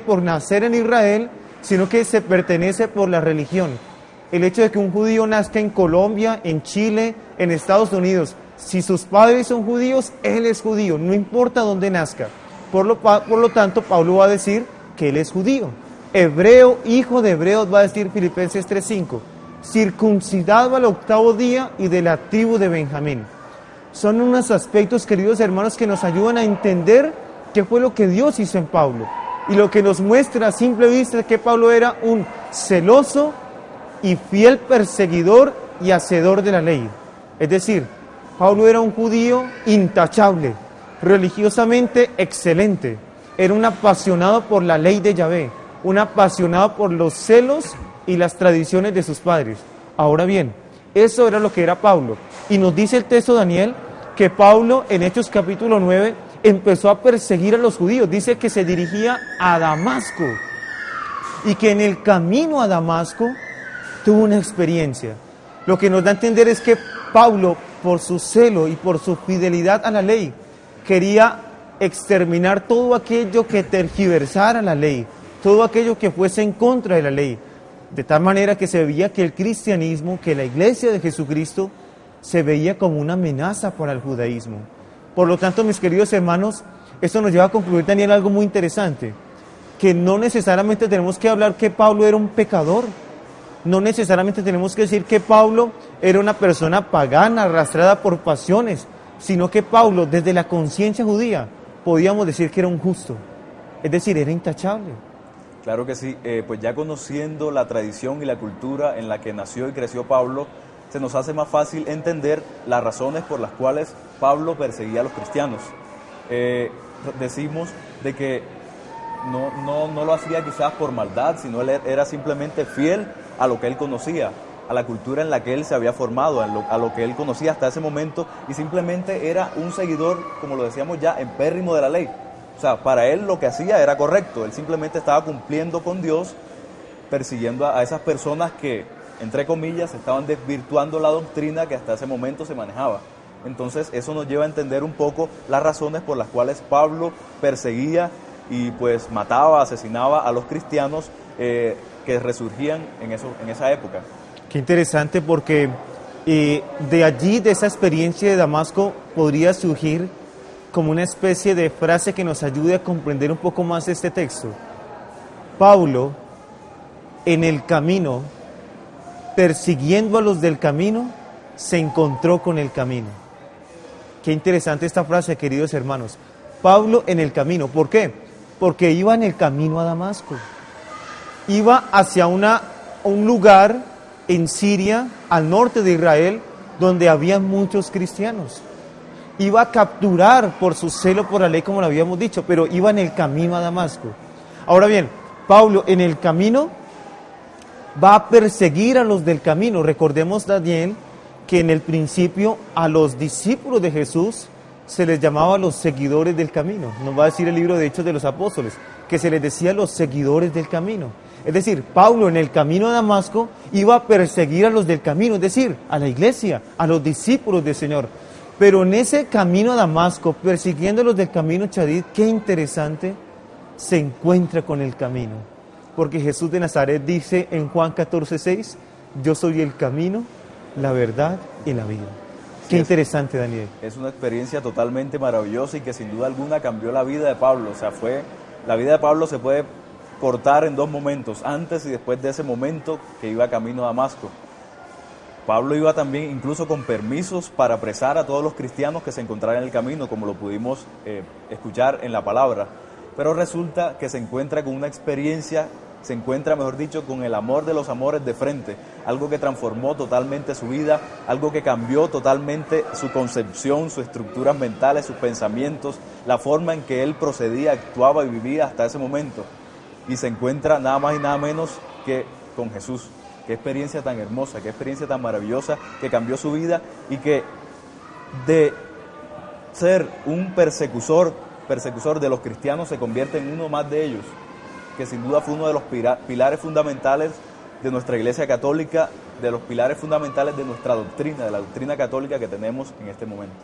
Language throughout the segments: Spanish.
por nacer en Israel, sino que se pertenece por la religión. El hecho de que un judío nazca en Colombia, en Chile, en Estados Unidos, si sus padres son judíos, él es judío, no importa dónde nazca. Por lo tanto, Pablo va a decir que él es judío. Hebreo, hijo de hebreos, va a decir Filipenses 3:5. Circuncidado al 8º día y de la tribu de Benjamín. Son unos aspectos, queridos hermanos, que nos ayudan a entender qué fue lo que Dios hizo en Pablo. Y lo que nos muestra a simple vista es que Pablo era un celoso y fiel perseguidor y hacedor de la ley. Es decir, Pablo era un judío intachable, religiosamente excelente. Era un apasionado por la ley de Yahvé, un apasionado por los celos y las tradiciones de sus padres. Ahora bien, eso era lo que era Pablo. Y nos dice el texto Daniel que Pablo en Hechos capítulo 9 empezó a perseguir a los judíos. Dice que se dirigía a Damasco y que en el camino a Damasco tuvo una experiencia. Lo que nos da a entender es que Pablo, por su celo y por su fidelidad a la ley, quería exterminar todo aquello que tergiversara la ley, todo aquello que fuese en contra de la ley, de tal manera que se veía que el cristianismo, que la iglesia de Jesucristo, se veía como una amenaza para el judaísmo. Por lo tanto, mis queridos hermanos, esto nos lleva a concluir, Daniel, algo muy interesante, que no necesariamente tenemos que hablar que Pablo era un pecador, no necesariamente tenemos que decir que Pablo era una persona pagana, arrastrada por pasiones, sino que Pablo, desde la conciencia judía, podíamos decir que era un justo, es decir, era intachable. Claro que sí, pues ya conociendo la tradición y la cultura en la que nació y creció Pablo, se nos hace más fácil entender las razones por las cuales Pablo perseguía a los cristianos. Decimos de que no lo hacía quizás por maldad, sino él era simplemente fiel a lo que él conocía, a la cultura en la que él se había formado, a lo que él conocía hasta ese momento, y simplemente era un seguidor, como lo decíamos ya, empérrimo de la ley. O sea, para él lo que hacía era correcto, él simplemente estaba cumpliendo con Dios, persiguiendo a esas personas que, entre comillas, estaban desvirtuando la doctrina que hasta ese momento se manejaba. Entonces eso nos lleva a entender un poco las razones por las cuales Pablo perseguía y pues mataba, asesinaba a los cristianos que resurgían en esa época. Qué interesante, porque de allí, de esa experiencia de Damasco, podría surgir como una especie de frase que nos ayude a comprender un poco más este texto. Pablo, en el camino, persiguiendo a los del camino, se encontró con el camino. Qué interesante esta frase, queridos hermanos. Pablo en el camino. ¿Por qué? Porque iba en el camino a Damasco. Iba hacia un lugar en Siria, al norte de Israel, donde había muchos cristianos. Iba a capturar por su celo por la ley, como lo habíamos dicho, pero iba en el camino a Damasco. Ahora bien, Pablo en el camino va a perseguir a los del camino. Recordemos, Daniel, que en el principio a los discípulos de Jesús se les llamaba los seguidores del camino. Nos va a decir el libro de Hechos de los Apóstoles, que se les decía los seguidores del camino. Es decir, Pablo en el camino a Damasco iba a perseguir a los del camino, es decir, a la iglesia, a los discípulos del Señor. Pero en ese camino a Damasco, persiguiendo a los del camino, Chadid, qué interesante, se encuentra con el camino. Porque Jesús de Nazaret dice en Juan 14:6, yo soy el camino, la verdad y la vida. Qué interesante, Daniel. Es una experiencia totalmente maravillosa y que sin duda alguna cambió la vida de Pablo. O sea, la vida de Pablo se puede cortar en dos momentos, antes y después de ese momento que iba camino a Damasco. Pablo iba también incluso con permisos para apresar a todos los cristianos que se encontraran en el camino, como lo pudimos escuchar en la palabra. Pero resulta que se encuentra con una experiencia, se encuentra, mejor dicho, con el amor de los amores de frente, algo que transformó totalmente su vida, algo que cambió totalmente su concepción, sus estructuras mentales, sus pensamientos, la forma en que él procedía, actuaba y vivía hasta ese momento. Y se encuentra nada más y nada menos que con Jesús. Qué experiencia tan hermosa, qué experiencia tan maravillosa, que cambió su vida y que de ser un persecutor de los cristianos se convierte en uno más de ellos, que sin duda fue uno de los pilares fundamentales de nuestra Iglesia Católica, de los pilares fundamentales de nuestra doctrina, de la doctrina católica que tenemos en este momento.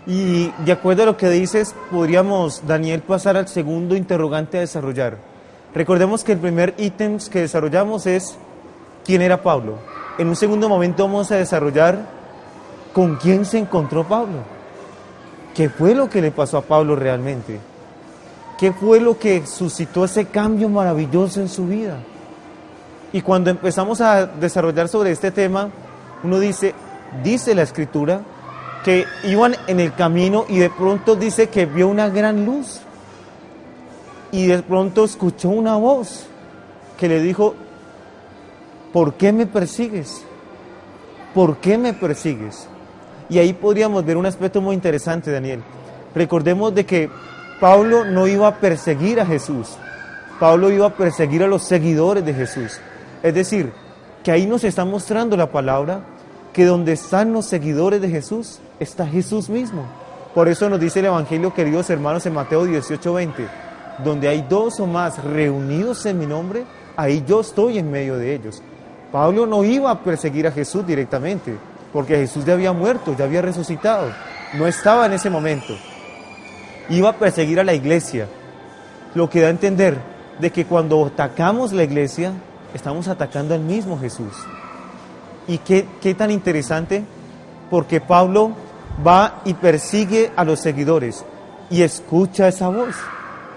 Y de acuerdo a lo que dices, podríamos, Daniel, pasar al segundo interrogante a desarrollar. Recordemos que el primer ítem que desarrollamos es quién era Pablo. En un segundo momento vamos a desarrollar con quién se encontró Pablo. ¿Qué fue lo que le pasó a Pablo realmente? ¿Qué fue lo que suscitó ese cambio maravilloso en su vida? Y cuando empezamos a desarrollar sobre este tema, uno dice la Escritura, que iban en el camino y de pronto dice que vio una gran luz. Y de pronto escuchó una voz que le dijo, ¿por qué me persigues? ¿Por qué me persigues? Y ahí podríamos ver un aspecto muy interesante, Daniel. Recordemos de que Pablo no iba a perseguir a Jesús. Pablo iba a perseguir a los seguidores de Jesús. Es decir, que ahí nos está mostrando la palabra que donde están los seguidores de Jesús, está Jesús mismo. Por eso nos dice el Evangelio, queridos hermanos, en Mateo 18:20, donde hay dos o más reunidos en mi nombre, ahí yo estoy en medio de ellos. Pablo no iba a perseguir a Jesús directamente, porque Jesús ya había muerto, ya había resucitado, no estaba en ese momento. Iba a perseguir a la iglesia, lo que da a entender de que cuando atacamos la iglesia, estamos atacando al mismo Jesús. Y qué tan interesante, porque Pablo va y persigue a los seguidores y escucha esa voz.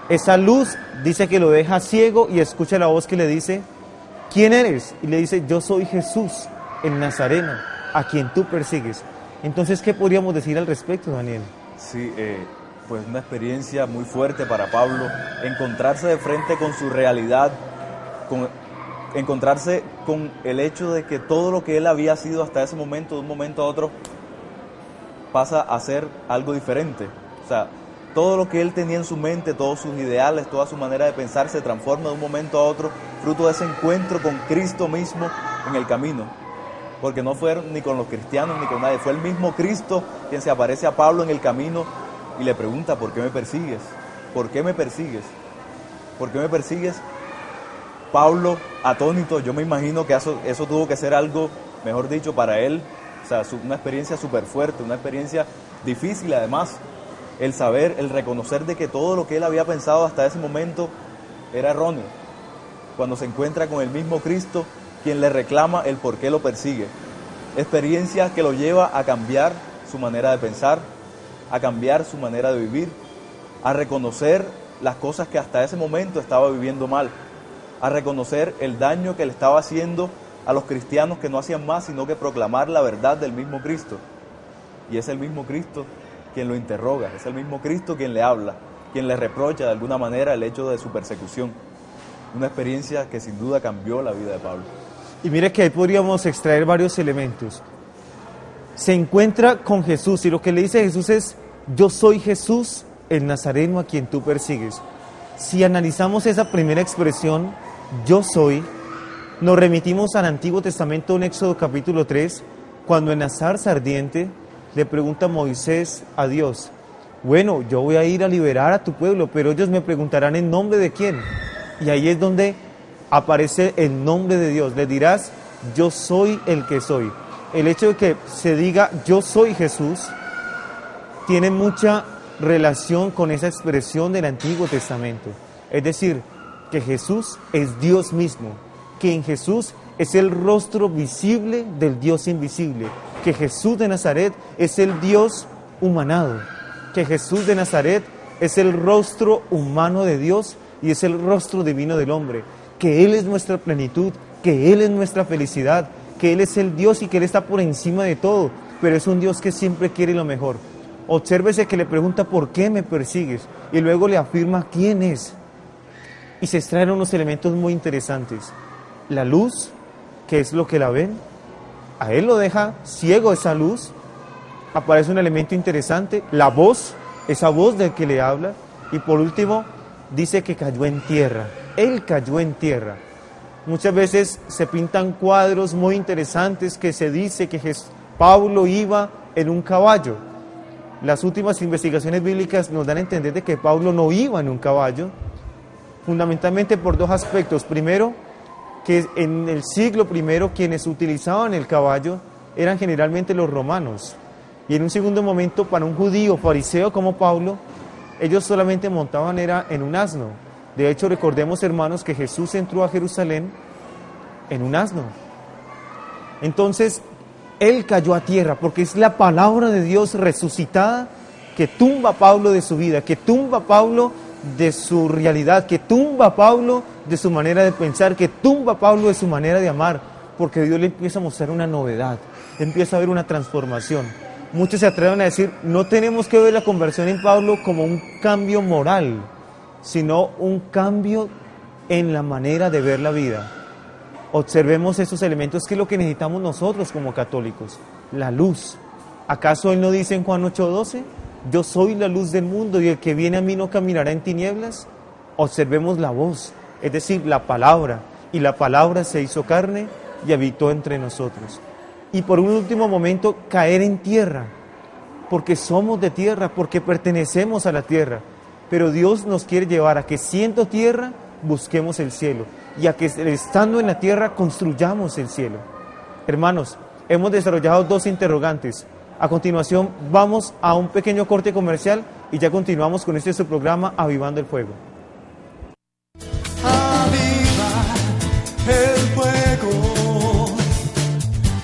Esa luz dice que lo deja ciego y escucha la voz que le dice, ¿quién eres? Y le dice, yo soy Jesús, el Nazareno, a quien tú persigues. Entonces, ¿qué podríamos decir al respecto, Daniel? Sí, pues una experiencia muy fuerte para Pablo, encontrarse de frente con su realidad, encontrarse con el hecho de que todo lo que él había sido hasta ese momento, de un momento a otro, pasa a ser algo diferente. O sea, todo lo que él tenía en su mente, todos sus ideales, toda su manera de pensar se transforma de un momento a otro, fruto de ese encuentro con Cristo mismo en el camino. Porque no fue ni con los cristianos ni con nadie, fue el mismo Cristo quien se aparece a Pablo en el camino y le pregunta, ¿por qué me persigues? ¿Por qué me persigues? ¿Por qué me persigues? Pablo, atónito, yo me imagino que eso tuvo que ser algo, mejor dicho, para él, o sea, una experiencia súper fuerte, una experiencia difícil además, el saber, el reconocer de que todo lo que él había pensado hasta ese momento era erróneo, cuando se encuentra con el mismo Cristo, quien le reclama el por qué lo persigue. Experiencia que lo lleva a cambiar su manera de pensar, a cambiar su manera de vivir, a reconocer las cosas que hasta ese momento estaba viviendo mal, a reconocer el daño que le estaba haciendo a los cristianos que no hacían más sino que proclamar la verdad del mismo Cristo. Y es el mismo Cristo quien lo interroga, es el mismo Cristo quien le habla, quien le reprocha de alguna manera el hecho de su persecución. Una experiencia que sin duda cambió la vida de Pablo. Y mire que ahí podríamos extraer varios elementos. Se encuentra con Jesús y lo que le dice Jesús es, yo soy Jesús, el Nazareno a quien tú persigues. Si analizamos esa primera expresión, yo soy, nos remitimos al Antiguo Testamento en Éxodo capítulo 3, cuando en la zarza ardiente le pregunta Moisés a Dios, bueno, yo voy a ir a liberar a tu pueblo, pero ellos me preguntarán en nombre de quién. Y ahí es donde aparece el nombre de Dios. Le dirás, yo soy el que soy. El hecho de que se diga, yo soy Jesús, tiene mucha relación con esa expresión del Antiguo Testamento. Es decir, que Jesús es Dios mismo, que en Jesús es el rostro visible del Dios invisible, que Jesús de Nazaret es el Dios humanado, que Jesús de Nazaret es el rostro humano de Dios y es el rostro divino del hombre, que Él es nuestra plenitud, que Él es nuestra felicidad, que Él es el Dios y que Él está por encima de todo, pero es un Dios que siempre quiere lo mejor. Obsérvese que le pregunta, ¿por qué me persigues? Y luego le afirma quién es. Y se extraen unos elementos muy interesantes. La luz, que es lo que la ven, a él lo deja ciego esa luz. Aparece un elemento interesante, la voz, esa voz del que le habla. Y por último, dice que cayó en tierra. Él cayó en tierra. Muchas veces se pintan cuadros muy interesantes que se dice que Pablo iba en un caballo. Las últimas investigaciones bíblicas nos dan a entender de que Pablo no iba en un caballo, fundamentalmente por dos aspectos. Primero, que en el siglo I quienes utilizaban el caballo eran generalmente los romanos. Y en un segundo momento, para un judío fariseo como Pablo, ellos solamente montaban era en un asno. De hecho, recordemos, hermanos, que Jesús entró a Jerusalén en un asno. Entonces, él cayó a tierra, porque es la palabra de Dios resucitada que tumba a Pablo de su vida, que tumba a Pablo de su realidad, que tumba a Pablo de su manera de pensar, que tumba a Pablo de su manera de amar, porque Dios le empieza a mostrar una novedad, empieza a ver una transformación. Muchos se atreven a decir, no tenemos que ver la conversión en Pablo como un cambio moral, sino un cambio en la manera de ver la vida. Observemos esos elementos, que es lo que necesitamos nosotros como católicos, la luz. ¿Acaso Él no dice en Juan 8:12? Yo soy la luz del mundo y el que viene a mí no caminará en tinieblas. Observemos la voz, es decir, la palabra, y la palabra se hizo carne y habitó entre nosotros. Y por un último momento, caer en tierra, porque somos de tierra, porque pertenecemos a la tierra, pero Dios nos quiere llevar a que, siendo tierra, busquemos el cielo, y a que estando en la tierra construyamos el cielo. Hermanos, hemos desarrollado 2 interrogantes. A continuación vamos a un pequeño corte comercial y ya continuamos con su programa Avivando el Fuego. Aviva el fuego,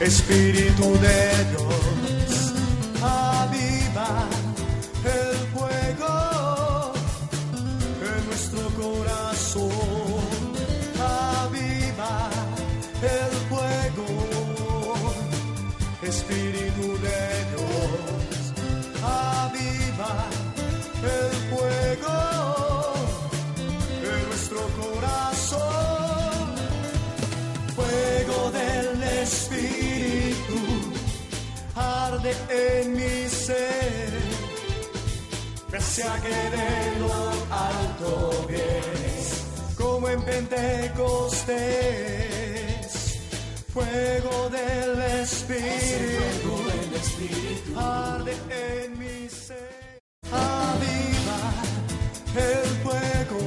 Espíritu de Dios. Aviva el fuego en nuestro corazón. Aviva el fuego, Espíritu de Dios. Aviva el fuego en nuestro corazón. Fuego del Espíritu arde en mi ser. Gracia que de lo alto vienes, como en Pentecostés. Fuego del Espíritu arde en mi ser. Aviva el fuego,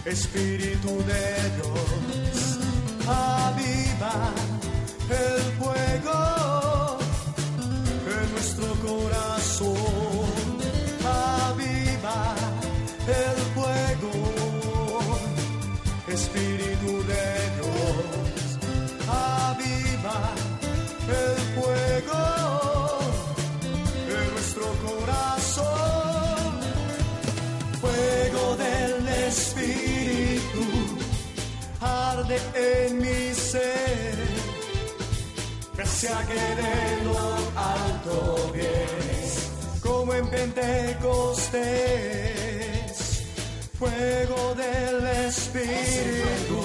Espíritu de Dios. Aviva el fuego en nuestro corazón. Aviva el fuego, Espíritu de Dios. Aviva el fuego en nuestro corazón. Fuego del Espíritu arde en mi ser. Gracia que de lo alto vienes, como en Pentecostés. Fuego del Espíritu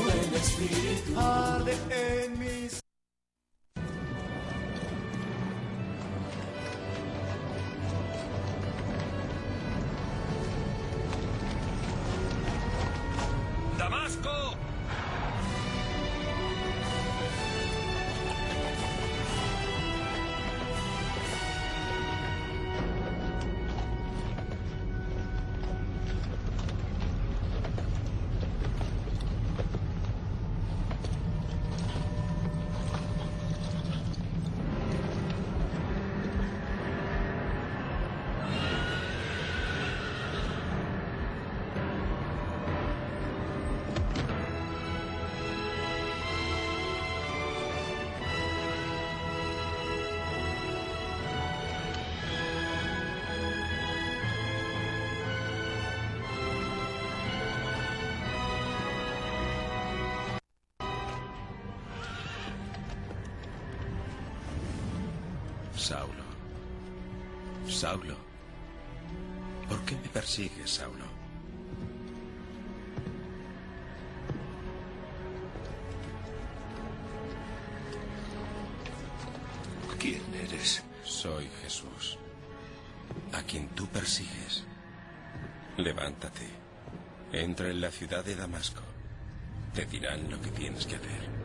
arde en mi ser. ¡Damasco! Saulo, Saulo, ¿por qué me persigues, Saulo? ¿Quién eres? Soy Jesús, a quien tú persigues. Levántate, entra en la ciudad de Damasco. Te dirán lo que tienes que hacer.